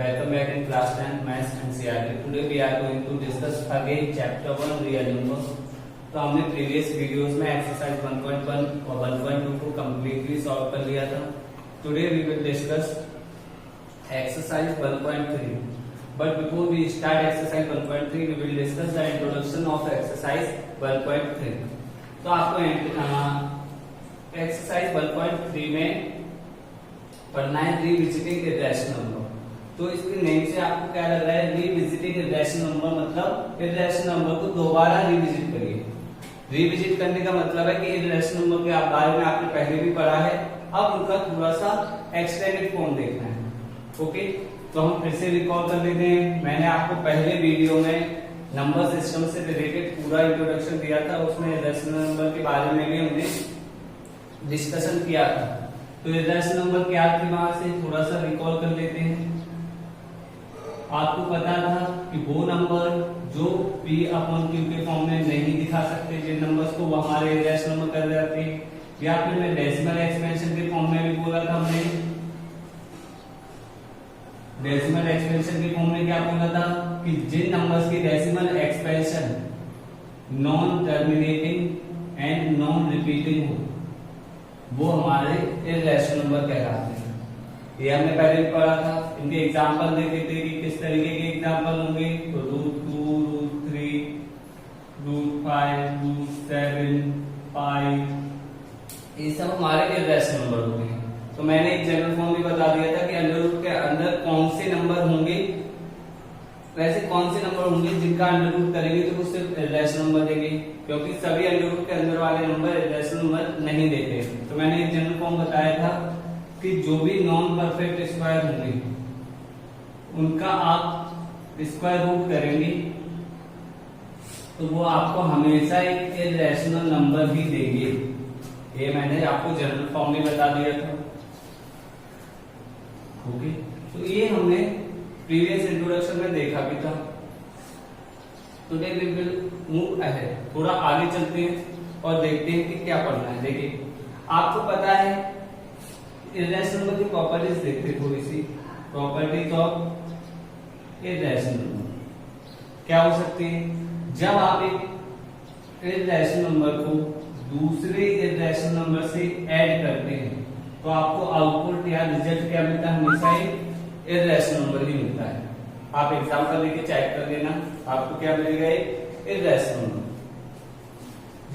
Welcome back in class 10 Maths NCERT. Today we are going to discuss again chapter 1 real numbers. तो हमने previous videos में exercise 1.1 और 1.2 को completely solve कर लिया था. Today we will discuss exercise 1.3. But before we start exercise 1.3, we will discuss the introduction of exercise 1.3. तो आपको एक्सरसाइज 1.3 में पढ़ना है रिविजिटिंग इर्रेशनल नंबर. तो इसके नेम से आपको क्या लग रहा है? रिविजिटिंग इर्रेशनल नंबर मतलब इर्रेशनल नंबर को दोबारा रिविजिट करिए. रिविजिट करने का मतलब है कि इर्रेशनल नंबर के बारे में आपने पहले भी पढ़ा है, अब उनका थोड़ा सा एक्सटेंडेड फॉर्म देखना है. ओके, तो हम फिर से रिकॉल कर लेते हैं. मैंने आपको पहले वीडियो में नंबर सिस्टम से रिलेटेड पूरा इंट्रोडक्शन दिया था, उसमें इर्रेशनल नंबर के बारे में भी हमने डिस्कशन किया था. तो इर्रेशनल नंबर क्या थी, वहां से थोड़ा सा रिकॉल कर लेते हैं. आपको पता था कि वो नंबर जो p अपॉन q के फॉर्म में नहीं दिखा सकते, जिन नंबर्स को वो हमारे इर्रेशनल नंबर कर जाते हैं, या फिर मैं डेसिमल एक्सपेंशन के फॉर्म में भी बोला था. हमने डेसिमल एक्सपेंशन के फॉर्म में क्या बोला था कि जिन नंबर्स की decimal expansion non terminating and non repeating हो, वो हमारे इर्रेशनल नंबर कहलाते हैं. ये हमने पहले भी पढ़ा था. इनके एग्जांपल देखे थे कि किस तरीके के एग्जांपल होंगे. तो √2, √3, √5, √7, पाई, ये सब हमारे इर्रेशनल नंबर होते हैं. तो मैंने एक जनरल फॉर्म भी बता दिया था कि अंडर रूट के अंदर कौन से नंबर होंगे, वैसे कौन से नंबर होंगे जिनका अंडर रूट करेंगे तो उससे इर्रेशनल नंबर देंगे, क्योंकि सभी अंडर रूट के अंदर वाले नंबर इर्रेशनल नंबर नहीं देते. तो मैंने एक जनरल फॉर्म बताया था कि जो भी नॉन परफेक्ट स्क्वायर होंगे उनका आप स्क्वायर रूट करेंगे तो वो आपको हमेशा एक इर्रेशनल नंबर ही देंगे. ये मैंने आपको जनरल फॉर्म में बता दिया था. ओके, तो ये हमने प्रीवियस इंट्रोडक्शन में देखा भी था. Today we will move ahead. थोड़ा आगे चलते हैं और देखते हैं कि क्या पढ़ना है. देखिए, आपको पता है इर्रेशनल नंबर की प्रॉपर्टीज देखते हैं. थोड़ी सी प्रॉपर्टीज ऑफ इर्रेशनल नंबर क्या हो सकती है. जब आप एक इर्रेशनल नंबर को दूसरे इर्रेशनल नंबर से ऐड करते हैं तो आपको आउटपुट या रिजल्ट क्या मिलता है? हमेशा एक इर्रेशनल नंबर ही मिलता है. आप एग्जांपल लेके चेक कर लेना, आपको क्या मिलेगा? एक इर्रेशनल नंबर.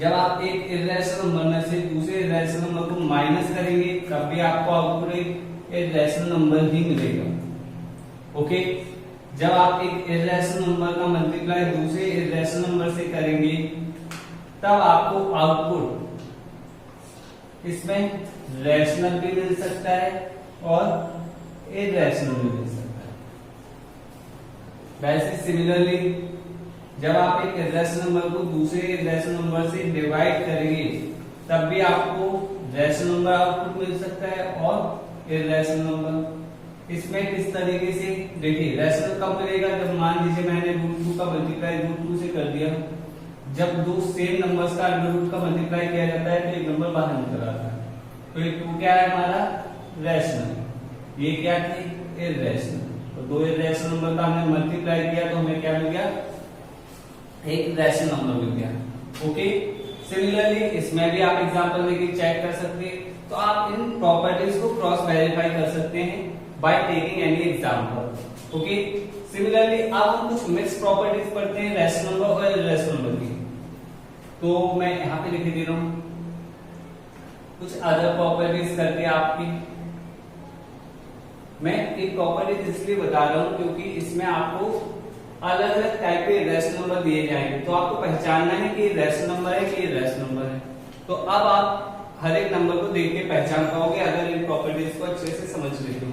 जब आप एक इर्रेशनल नंबर में से दूसरे इर्रेशनल नंबर को माइनस करेंगे तब भी आपको आउटपुट एक इर्रेशनल नंबर ही मिलेगा. ओके, जब आप एक इर्रेशनल नंबर का मल्टीप्लाई दूसरे इर्रेशनल नंबर से करेंगे तब आपको आउटपुट इसमें रैशनल भी मिल सकता है और इर्रेशनल भी मिल सकता है. वैसे सिमिलरली जब आप एक इर्रेशनल नंबर को दूसरे इर्रेशनल नंबर से डिवाइड करेंगे तब भी आपको रैशनल नंबर आउटपुट मिल सकता है और इर्रेशनल नंबर. इसमें किस तरीके से देखिए, रैशनल कब मिलेगा? जब मान लीजिए मैंने √2 का मल्टीप्लाई √2 से कर दिया. जब दो सेम नंबर्स का अंडर रूट का मल्टीप्लाई किया जाता है तो एक नंबर बाहर निकल आता है. तो ये 2 क्या है हमारा? रैशनल. ये क्या थी? इर्रेशनल. तो दो इर्रेशनल नंबर का हमने मल्टीप्लाई किया तो हमें क्या मिल गया? एक रैशनल नंबर मिल गया. ओके, सिमिलरली इसमें भी आप एग्जांपल लेके चेक कर सकते हैं. तो आप इन प्रॉपर्टीज को क्रॉस वेरीफाई कर सकते हैं by taking any example. Okay, similarly अब हम कुछ मिक्स प्रॉपर्टीज पढ़ते हैं रैशनल नंबर और इर्रेशनल नंबर की. तो मैं यहां पे लिख दे रहा हूं कुछ अदर प्रॉपर्टीज करके आपकी. मैं एक प्रॉपर्टीज इसलिए बता रहा हूं क्योंकि इसमें आपको अलग अलग टाइप के इर्रेशनल नंबर दिए जाएंगे, तो आपको पहचानना है कि रैशनल नंबर है कि इर्रेशनल नंबर है. तो अब आप हर एक नंबर को देख के पहचान पाओगे अगर इन प्रॉपर्टीज को अच्छे से समझ लेते हो.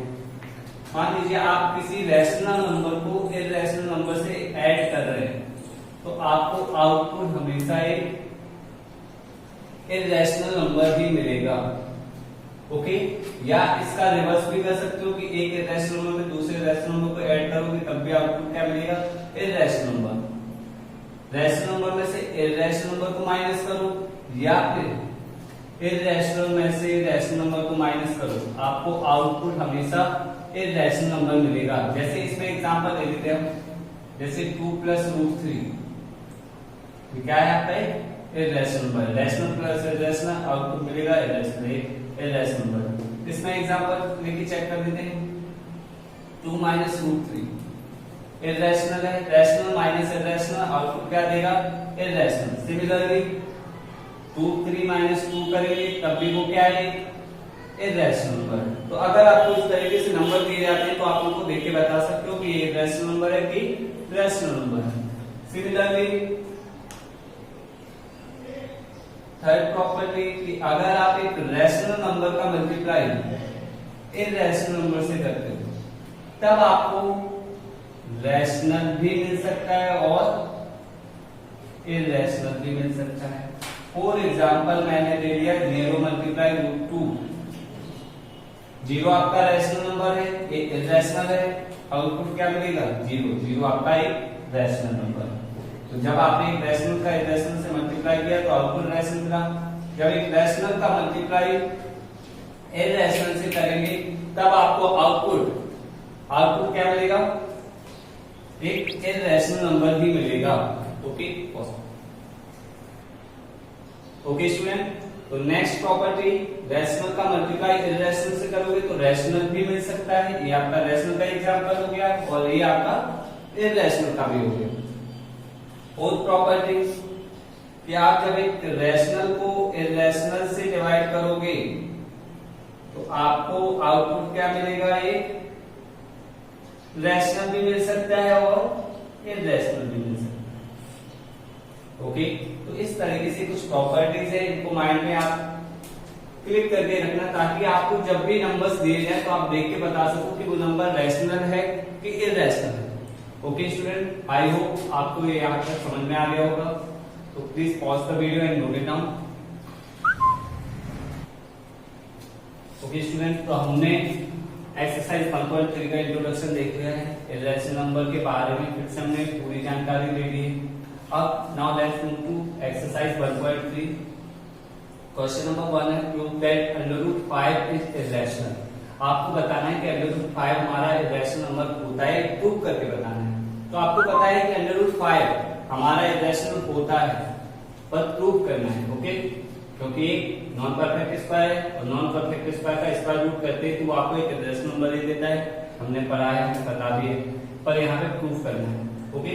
मान लीजिए आप किसी रैशनल नंबर को इर्रेशनल नंबर से ऐड कर रहे हैं तो आपको आउटपुट हमेशा एक इर्रेशनल नंबर ही मिलेगा. ओके, या इसका रिवर्स भी कर सकते हो कि एक इर्रेशनल नंबर में दूसरे इर्रेशनल नंबर को ऐड करोगे तब भी आउटपुट क्या मिलेगा? Irrational number. रैशनल नंबर में से इर्रेशनल नंबर को माइनस करो या फिर इर्रेशनल में से रैशनल नंबर को माइनस करो, आपको आउटपुट हमेशा इररेशनल नंबर मिलेगा। जैसे इसमें एग्जांपल ले लेते हैं, जैसे 2 + √3 क्या है यहाँ पे irrational number, rational plus irrational output मिलेगा इररेशनल नंबर। इसमें एग्जांपल लेके चेक कर लेते हैं। 2 - √3 इररेशनल है, रैशनल माइनस इररेशनल आउटपुट क्या देगा इररेशनल। सिमिलरली 2 3 - 2 करेंगे तब भी वो क्या है इररेशनल नंबर। तो अगर आपको इस तरीके से नंबर दिए जाते हैं तो आप उनको देख के बता सकते हो कि ये इररेशनल नंबर है कि रैशनल नंबर है। सिमिलरली थर्ड प्रॉपर्टी कि अगर आप एक रैशनल नंबर का मल्टीप्लाई इररेशनल नंबर से करते हो तब आपको रैशनल भी मिल सकता है और इररेशनल भी मिल सकता है। फॉर एग्जांपल मैंने ले लिया 0 × √2। 0 आपका रैशनल नंबर है, ये इररेशनल है, आउटपुट क्या मिलेगा 0। 0 आपका एक रैशनल नंबर। तो जब आपने एक रैशनल का इररेशनल से मल्टीप्लाई किया तो आउटपुट रैशनल मिला। जब एक रैशनल का मल्टीप्लाई इररेशनल से करेंगे तब आपको आउटपुट क्या मिलेगा एक इररेशनल नंबर भी मिलेगा। ओके स्टूडेंट, तो नेक्स्ट प्रॉपर्टी रैशनल का मल्टीप्लाई इररेशनल से करोगे तो रैशनल भी मिल सकता है। ये आपका रैशनल का एग्जांपल हो गया और ये आपका इररेशनल का भी हो गया। फोर्थ प्रॉपर्टी कि आप जब एक रैशनल को इररेशनल से डिवाइड करोगे तो आपको आउटपुट क्या मिलेगा एक रैशनल भी मिल सकता है और इररेशनल भी मिल सकता है। ओके, तो इस तरीके से कुछ प्रॉपर्टीज है, इनको माइंड में आप क्लिक करके रखना ताकि आपको जब भी नंबर्स दिए जाए तो आप देख के बता सको कि वो नंबर रैशनल है कि इररेशनल है। ओके स्टूडेंट, आई होप आपको ये यहाँ तक समझ में आ गया होगा। तो please pause the video and note it down. Okay student, तो हमने एक्सरसाइज 1.3 का इंट्रोडक्शन देख लिया है। इररेशनल नंबर के बारे में फिर से हमने पूरी जानकारी ले ली है। अब now let's move to exercise 1.3। Question number 1 है प्रूव दैट √5 इज इररेशनल। आपको बताना है कि √5 हमारा इररेशनल नंबर होता है, प्रूव करके बताना है। तो आपको पता है कि √5 हमारा इररेशनल होता है पर प्रूव करना है। ओके, क्योंकि एक नॉन परफेक्ट स्क्वायर है और नॉन परफेक्ट स्क्वायर का स्क्वायर रूट करते हैं तो वो आपको एक इररेशनल नंबर दे देता है। हमने पढ़ा है, हमें बता भी है, पर यहाँ पे प्रूव करना है। ओके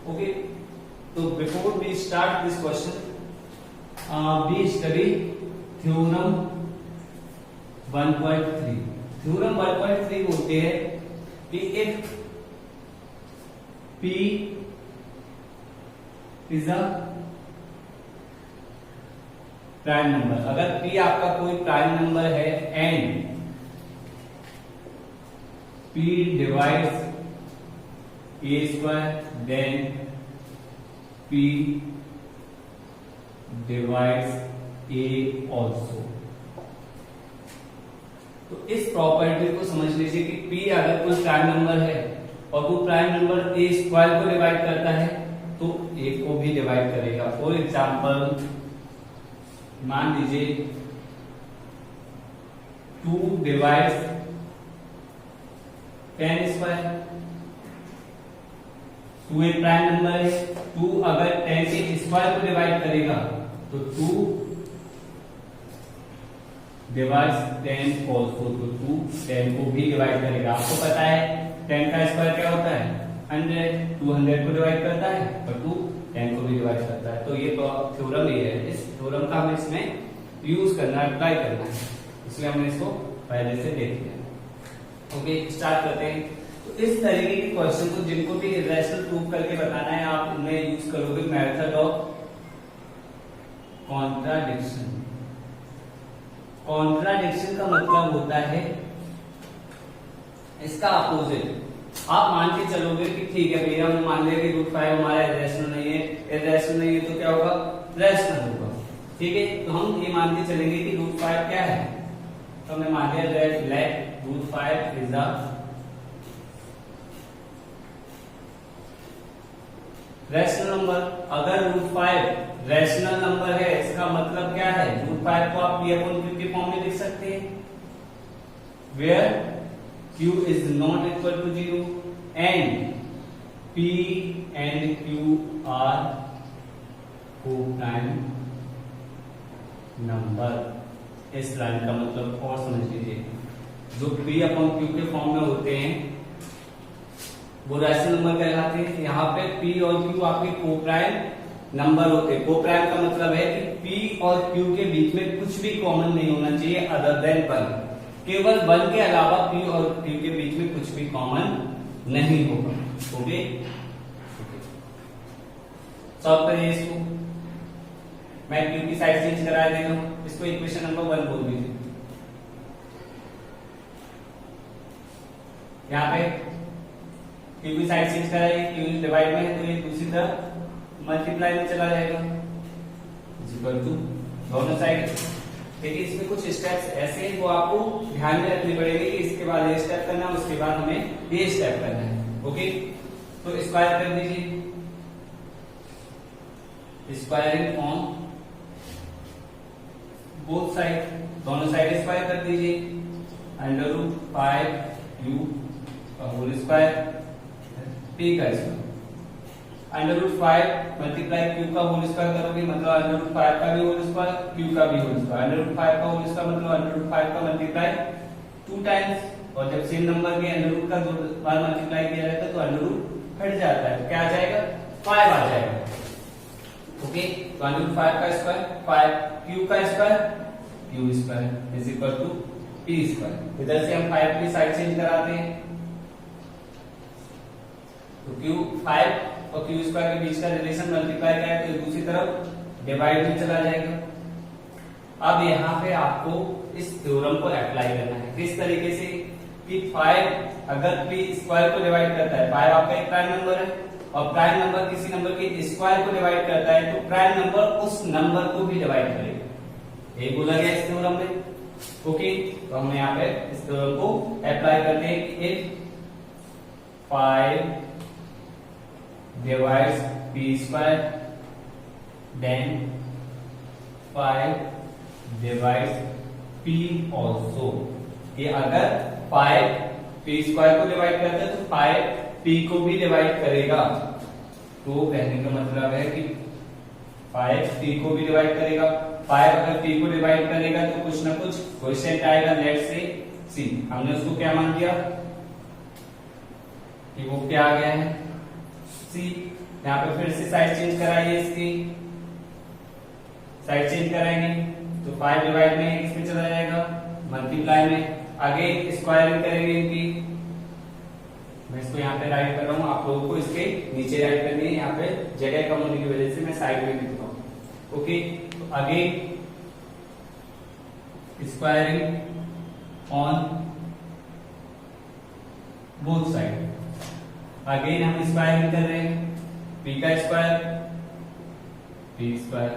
ओके, तो before we start this question we study theorem 1.3। Theorem 1.3 बोलते हैं कि if P is a prime number, अगर P आपका कोई प्राइम नंबर है and P divides a² then P divides a also। तो इस प्रॉपर्टी को समझ लीजिए कि P अगर कोई प्राइम नंबर है और वो प्राइम नंबर a² को डिवाइड करता है तो a को भी डिवाइड करेगा। फॉर एग्जाम्पल मान लीजिए 2 डिवाइड्स 10²। 2 एक प्राइम नंबर है, 2 अगर 10 के स्क्वायर को डिवाइड करेगा तो 2 डिवाइड्स 10 ऑल्सो, तो 2 10 को भी डिवाइड करेगा। आपको पता है 10 का स्क्वायर क्या होता है 100, 2 100 को डिवाइड करता है और 2 10 को भी डिवाइड करता है। तो ये थ्योरम ये है, इस थ्योरम का हमें इसमें यूज करना है, अप्लाई करना है, इसलिए हमने इसको पहले से देख लिया। ओके, स्टार्ट करते हैं। तो इस तरीके के क्वेश्चन को जिनको भी इररेशनल प्रूव करके बताना है आप उनमें यूज करोगे मेथड ऑफ कॉन्ट्राडिक्शन। कॉन्ट्राडिक्शन का मतलब होता है इसका अपोजिट। आप मान के चलोगे कि ठीक है भैया, हम मान लिया कि √5 हमारा इररेशनल नहीं है, इररेशनल नहीं है तो क्या होगा रैशनल होगा। ठीक है, तो हम ये मान के चलेंगे कि √5 क्या है, तो हमने मान लिया let √5 is the rational number. अगर √5 रैशनल नंबर है इसका मतलब क्या है, √5 को आप P/Q के फॉर्म में लिख सकते हैं। where q is not equal to 0 and p and q are co-prime number. इस लाइन का मतलब और समझ लीजिए, जो p अपॉन q के फॉर्म में होते हैं वो रैशनल नंबर कहलाते हैं। यहाँ पे p और q आपके कोप्राइम नंबर होते हैं। कोप्राइम का मतलब है कि p और q के बीच में कुछ भी कॉमन नहीं होना चाहिए अदर देन 1। केवल 1 के अलावा p और q के बीच में कुछ भी कॉमन नहीं होगा। ओके, सॉल्व करिए इसको। मैं q की साइड चेंज करा दे रहा हूं, इसको इक्वेशन नंबर 1 बोल दीजिए। यहाँ पे q की साइड चेंज कराइए, q डिवाइड में है तो ये दूसरी तरफ मल्टीप्लाई में चला जाएगा इक्वल टू दोनों साइड। देखिए इसमें कुछ स्टेप्स ऐसे हैं वो आपको ध्यान में रखने पड़ेंगे कि इसके बाद ये स्टेप करना है, उसके बाद हमें ये स्टेप करना है। ओके, तो स्क्वायर कर दीजिए, स्क्वायरिंग ऑन बोथ साइड, दोनों साइड स्क्वायर कर दीजिए। अंडर रूट 5u का होल स्क्वायर p का square, under root 5 multiply q का होल स्क्वायर करोगे मतलब अंडर रूट 5 का भी होल स्क्वायर, q का भी होल स्क्वायर। अंडर रूट 5 का होल स्क्वायर मतलब अंडर रूट 5 का मल्टीप्लाई 2 टाइम्स, और जब सेम नंबर के अंडर रूट का 2 बार मल्टीप्लाई किया जाता है तो अंडर रूट हट जाता है, तो क्या आ जाएगा 5 आ जाएगा। ओके, तो अंडर रूट 5 का स्क्वायर 5, q का square q square is equal to p square. इधर से हम 5 की साइड चेंज कराते हैं तो q 5 और q स्क्वायर के बीच का रिलेशन मल्टीप्लाई किया है तो दूसरी तरफ डिवाइड में चला जाएगा। अब यहाँ पे आपको इस थ्योरम को अप्लाई करना है। किस तरीके से कि 5 अगर p स्क्वायर को डिवाइड करता है, 5 आपका एक प्राइम नंबर है और प्राइम नंबर किसी नंबर के स्क्वायर को डिवाइड करता है तो प्राइम नंबर उस नंबर को भी डिवाइड करेगा। ये बोला गया इस थ्योरम में। ओके, तो हम यहाँ पे इस थ्योरम को अप्लाई करते हैं कि if 5 divides p square then 5 divides p also। ये अगर 5 p स्क्वायर को डिवाइड करता है तो 5 p को भी डिवाइड करेगा। तो कहने का मतलब है कि 5 p को भी डिवाइड करेगा। 5 अगर p को डिवाइड करेगा तो कुछ ना कुछ क्वेश्चन आएगा। लेट्स से सी, हमने उसको क्या मान दिया कि वो क्या आ गया है c। यहाँ पे फिर से साइड चेंज कराइए, इसकी साइड चेंज कराएंगे तो 5 डिवाइड में इसमें चला जाएगा मल्टीप्लाई में। आगे स्क्वायरिंग करेंगे इनकी, मैं इसको यहाँ पे राइट कर रहा हूँ, आप लोगों को इसके नीचे राइट करनी है। यहाँ पे जगह कम होने की वजह से मैं साइड में लिख रहा हूँ। ओके, तो आगे squaring on both side, again हम स्क्वायरिंग कर रहे हैं। p का स्क्वायर p स्क्वायर,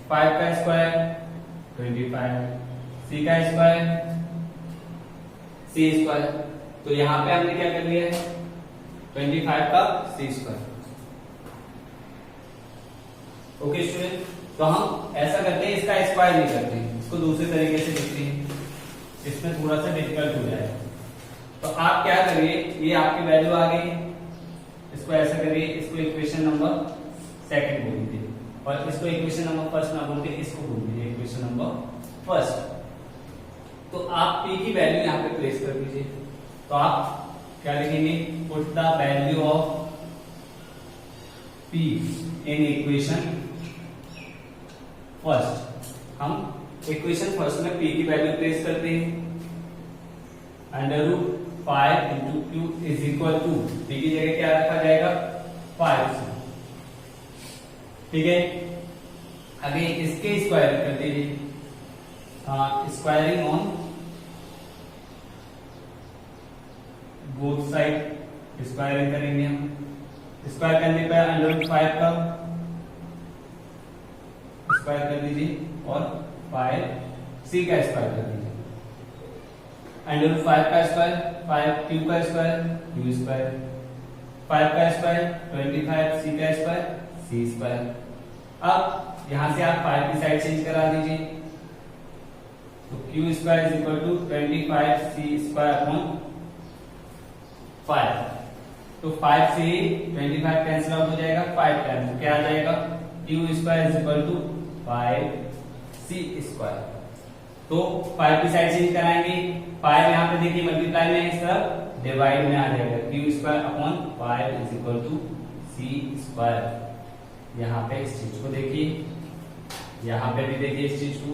5 का स्क्वायर 25, c का स्क्वायर c स्क्वायर। तो यहाँ पे हमने क्या कर लिया है 25 का c स्क्वायर। ओके स्टूडेंट, तो हम ऐसा करते हैं, इसका स्क्वायर नहीं करते हैं, इसको दूसरे तरीके से लिखते हैं, इसमें थोड़ा सा डिफिकल्ट हो जाएगा। तो आप क्या करिए, ये आपकी वैल्यू आ गई, इसको ऐसा करिए, इसको इक्वेशन नंबर 2 बोल दीजिए और इसको इक्वेशन नंबर 1 ना बोल के इसको बोल दीजिए इक्वेशन नंबर 1। तो आप p की वैल्यू यहाँ पे प्लेस कर दीजिए। तो आप क्या लिखेंगे, put the value of p in equation first. हम इक्वेशन फर्स्ट में p की वैल्यू प्लेस करते हैं। Under root 5 into q is equal to, p की जगह क्या रखा जाएगा 5। ठीक है, आगे इसके स्क्वायर कर दीजिए, squaring on both side squaring करेंगे हम। स्क्वायर करने पर अंडर रूट 5 का स्क्वायर कर दीजिए और 5c का स्क्वायर कर दीजिए। अंडर रूट 5 का स्क्वायर 5, q का स्क्वायर q स्क्वायर, 5 का स्क्वायर 25, c का स्क्वायर c स्क्वायर। अब यहां से आप 5 की साइड चेंज करा दीजिए, तो Q square is equal to 25c² upon 5। तो 5 से 25 कैंसिल आउट हो जाएगा 5 टाइम्स, क्या आ जाएगा Q square is equal to 5c²। तो 5 की साइड चेंज कराएंगे, 5 यहाँ पे देखिए मल्टीप्लाई में इस तरफ डिवाइड में आ जाएगा, Q square upon 5 is equal to c²। यहाँ पे इस चीज को देखिए, यहाँ पे भी देखिए इस चीज को।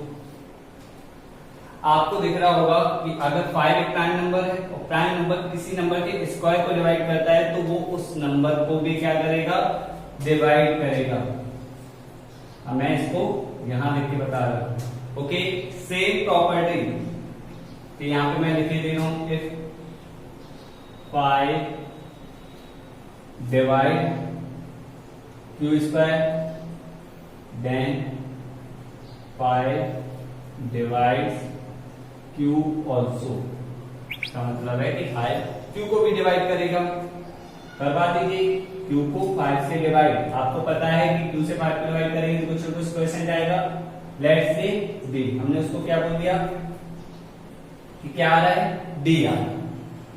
आपको दिख रहा होगा कि अगर 5 एक प्राइम नंबर है और प्राइम नंबर किसी नंबर के स्क्वायर को डिवाइड करता है तो वो उस नंबर को भी क्या करेगा, डिवाइड करेगा। अब मैं इसको यहां लिख के बता रहा हूं। ओके, सेम प्रॉपर्टी, तो यहां पे मैं लिखे दे रहा हूं, if 5 divide Q square then 5 divides Q also. इसका मतलब है कि 5 क्यू को भी डिवाइड करेगा। करवा दीजिए क्यू को 5 से डिवाइड। आपको पता है कि क्यू से 5 को डिवाइड करेंगे तो कुछ कुछ क्वेश्चन आएगा। लेट्स से डी, हमने उसको क्या बोल दिया कि क्या आ रहा है, डी आ रहा है।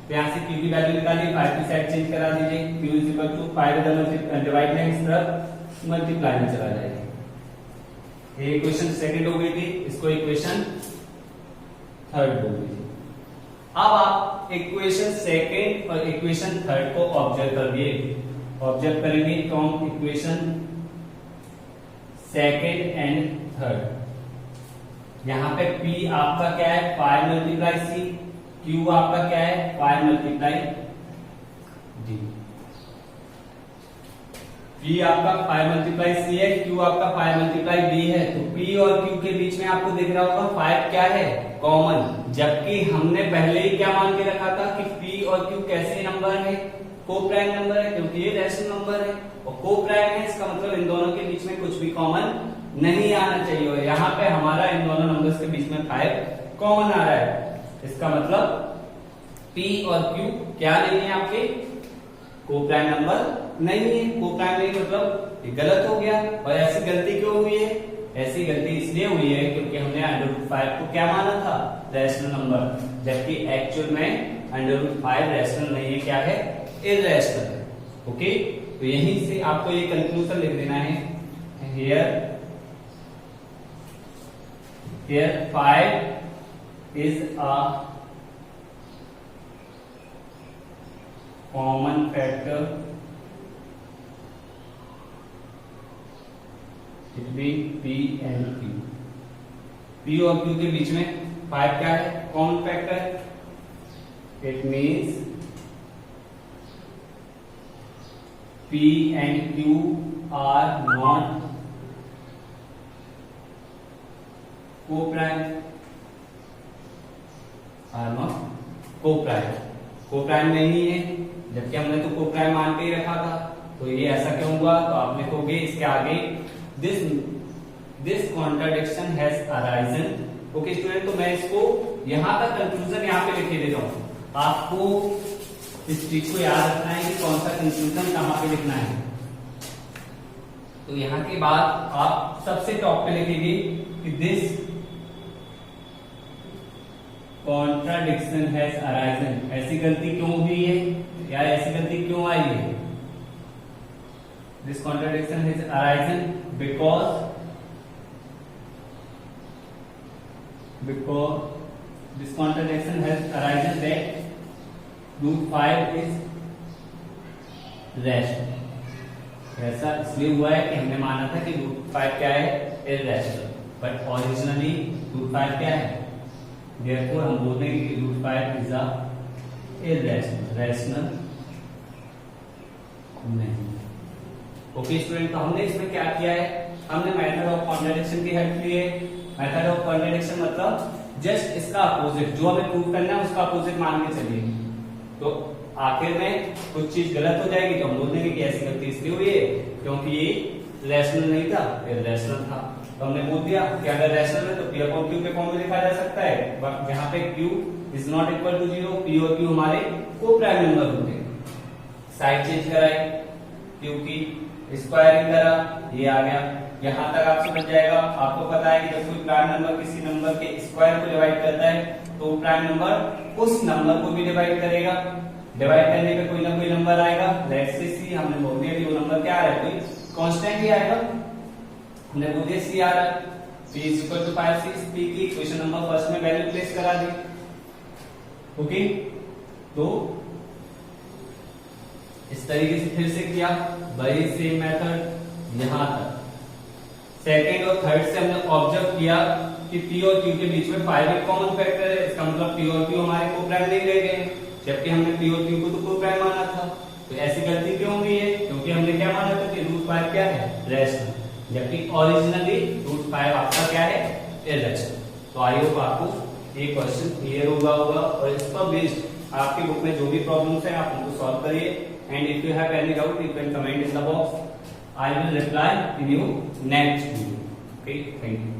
तो यहां से क्यू की वैल्यू निकालिए, 5 की साइड चेंज करा दीजिए, Q is equal to 5 divide में इस तरफ मल्टीप्लाई में चला जाएगा। ये इक्वेशन सेकंड हो गई थी, इसको इक्वेशन थर्ड बोल दीजिए। अब आप इक्वेशन सेकंड और इक्वेशन थर्ड को ऑब्जर्व करिए। ऑब्जर्व करेंगे from equation second and third. यहां पे P आपका क्या है, 5 मल्टीप्लाई C, Q आपका क्या है, 5 मल्टीप्लाई D। P आपका 5 मल्टीप्लाई C है, Q आपका 5 मल्टीप्लाई D है। तो P और Q के बीच में आपको दिख रहा होगा 5 क्या है, कॉमन। जबकि हमने पहले ही क्या मान के रखा था कि P और Q कैसे नंबर है, को प्राइम नंबर है, क्योंकि ये रैशनल नंबर है और को प्राइम है, इसका मतलब इन दोनों के बीच में कुछ भी कॉमन नहीं आना चाहिए। और यहाँ पे हमारा इन दोनों नंबर्स के बीच में 5 कॉमन आ रहा है। इसका मतलब P और Q क्या नहीं है, आपके को प्राइम नंबर नहीं है। को प्राइम नहीं मतलब ये गलत हो गया। और ऐसी गलती क्यों हुई है, ऐसी गलती इसलिए हुई है क्योंकि हमने √5 को क्या माना था, रैशनल नंबर, जबकि एक्चुअल में √5 रैशनल नहीं है, क्या है, इररेशनल है। ओके, तो यहीं से आपको ये कंक्लूजन लिख देना है, here 5 is a common factor between P and Q। P और Q के बीच में 5 क्या है, common factor. It means P and Q are not co-prime, are not co-prime। Co-prime नहीं है, जबकि हमने तो को-प्राइम मान के ही रखा था। तो ये ऐसा क्यों हुआ, तो आप लिखोगे इसके आगे this contradiction has arisen. Okay student, तो मैं इसको यहां का कंक्लूजन यहां पे लिखे देता हूं। आपको इस चीज को याद रखना है कि कौन सा कंक्लूजन कहां पे लिखना है। तो यहां के बाद आप सबसे टॉप पे लिखेंगे कि दिस कॉन्ट्राडिक्शन हैज अराइजन। ऐसी गलती क्यों हुई है या ऐसी गलती क्यों आई है, this contradiction has arisen because this contradiction has arisen that √5 is rational. ऐसा इसलिए हुआ है कि हमने माना था कि √5 क्या है, इररेशनल, बट ओरिजिनली √5 क्या है, देयरफॉर हम बोल देंगे कि √5 इज अ इररेशनल, रैशनल नहीं। ओके स्टूडेंट, तो हमने इसमें क्या किया है, हमने मेथड ऑफ कॉन्ट्राडिक्शन की हेल्प ली है। मेथड ऑफ कॉन्ट्राडिक्शन मतलब जस्ट इसका अपोजिट, जो हमें प्रूव करना है उसका अपोजिट मान के चलिए। तो आखिर में कुछ चीज गलत हो जाएगी तो हम बोल देंगे कि ऐसी गलती इसलिए हुई है क्योंकि ये रैशनल नहीं था, इररेशनल था। तो हमने बोल दिया कि अगर रैशनल है तो P अपॉन Q के फॉर्म में लिखा जा सकता है, बट यहाँ पे Q is not equal to 0, P और Q हमारे को प्राइम नंबर होते हैं। साइड चेंज कराए Q की, स्क्वायरिंग करा, ये आ गया। यहाँ तक आप समझ जाएगा। आपको पता है कि जब कोई प्राइम नंबर किसी नंबर के स्क्वायर को डिवाइड करता है तो प्राइम नंबर उस नंबर को भी डिवाइड करेगा। डिवाइड करने पे कोई ना कोई नंबर आएगा। लेट्स से सी, हमने बोल दिया कि वो नंबर क्या आ रहा है, कोई कांस्टेंट ही आएगा। हमने बोल दिया सी आ रहा है, p is equal to 5 6 p की इक्वेशन नंबर फर्स्ट में वैल्यू प्लेस करा दी। ओके, तो इस तरीके से फिर से किया, वही सेम मेथड यहां तक। सेकेंड और थर्ड से हमने ऑब्जर्व किया कि p और q के बीच में 5 एक कॉमन फैक्टर है। इसका मतलब p और q हमारे को प्राइम नहीं रह गए, जबकि हमने p और q को तो को प्राइम माना था। तो ऐसी गलती क्यों हुई है? क्योंकि हमने क्या माना था कि √5 क्या है, रेशनल, जबकि ओरिजिनली √5 आपका क्या है, इररेशनल। तो आई होप आपको ये क्वेश्चन क्लियर होगा और इस पर बेस्ड आपकी बुक में जो भी प्रॉब्लम्स है आप उनको सॉल्व करिए। And if you have any doubt you can comment in the box, I will reply in your next video. Okay, thank you.